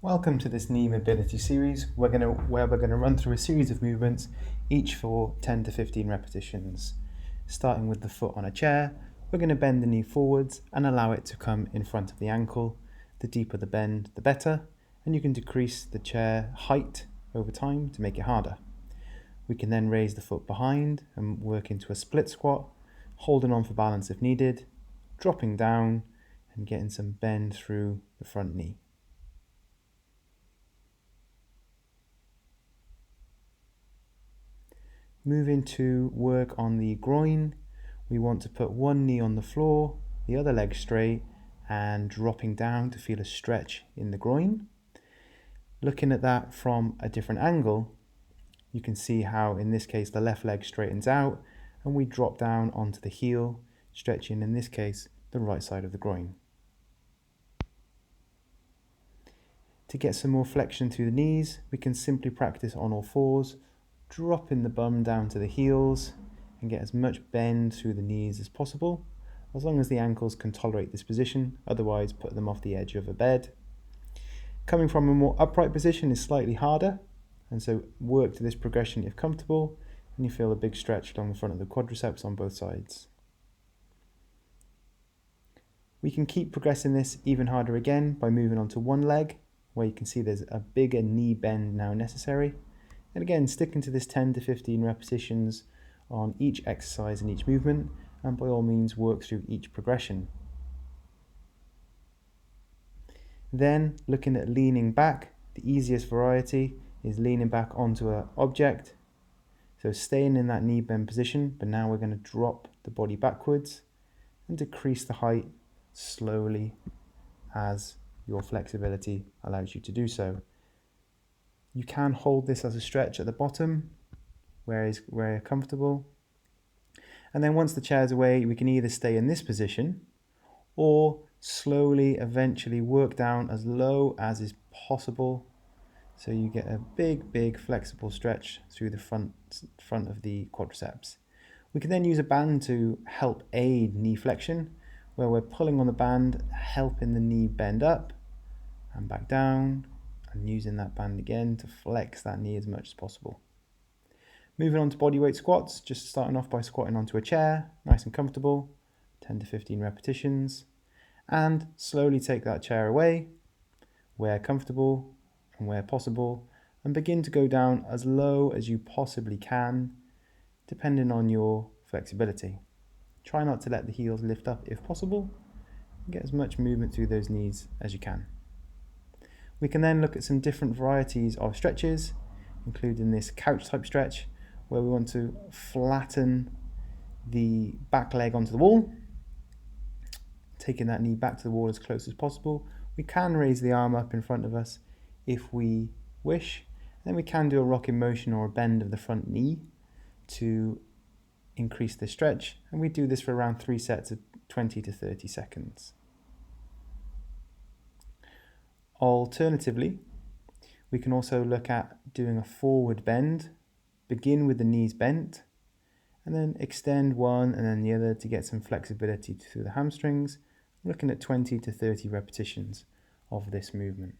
Welcome to this knee mobility series where we're going to run through a series of movements, each for 10 to 15 repetitions. Starting with the foot on a chair, we're going to bend the knee forwards and allow it to come in front of the ankle. The deeper the bend, the better, and you can decrease the chair height over time to make it harder. We can then raise the foot behind and work into a split squat, holding on for balance if needed, dropping down and getting some bend through the front knee. Moving to work on the groin, we want to put one knee on the floor, the other leg straight, and dropping down to feel a stretch in the groin. Looking at that from a different angle, you can see how in this case the left leg straightens out and we drop down onto the heel, stretching in this case the right side of the groin. To get some more flexion through the knees, we can simply practice on all fours, dropping the bum down to the heels and get as much bend through the knees as possible, as long as the ankles can tolerate this position, otherwise put them off the edge of a bed. Coming from a more upright position is slightly harder, and so work to this progression if comfortable, and you feel a big stretch along the front of the quadriceps on both sides. We can keep progressing this even harder again by moving onto one leg, where you can see there's a bigger knee bend now necessary. And again, sticking to this 10 to 15 repetitions on each exercise and each movement, and by all means work through each progression. Then, looking at leaning back, the easiest variety is leaning back onto an object. So staying in that knee bend position, but now we're going to drop the body backwards and decrease the height slowly as your flexibility allows you to do so. You can hold this as a stretch at the bottom where you're comfortable. And then once the chair's away, we can either stay in this position or slowly eventually work down as low as is possible. So you get a big flexible stretch through the front of the quadriceps. We can then use a band to help aid knee flexion, where we're pulling on the band, helping the knee bend up and back down, and using that band again to flex that knee as much as possible. Moving on to bodyweight squats, just starting off by squatting onto a chair, nice and comfortable, 10 to 15 repetitions, and slowly take that chair away, where comfortable and where possible, and begin to go down as low as you possibly can, depending on your flexibility. Try not to let the heels lift up if possible, and get as much movement through those knees as you can. We can then look at some different varieties of stretches, including this couch type stretch, where we want to flatten the back leg onto the wall, taking that knee back to the wall as close as possible. We can raise the arm up in front of us if we wish. Then we can do a rocking motion or a bend of the front knee to increase the stretch, and we do this for around 3 sets of 20 to 30 seconds. Alternatively, we can also look at doing a forward bend, begin with the knees bent, and then extend one and then the other to get some flexibility through the hamstrings, looking at 20 to 30 repetitions of this movement.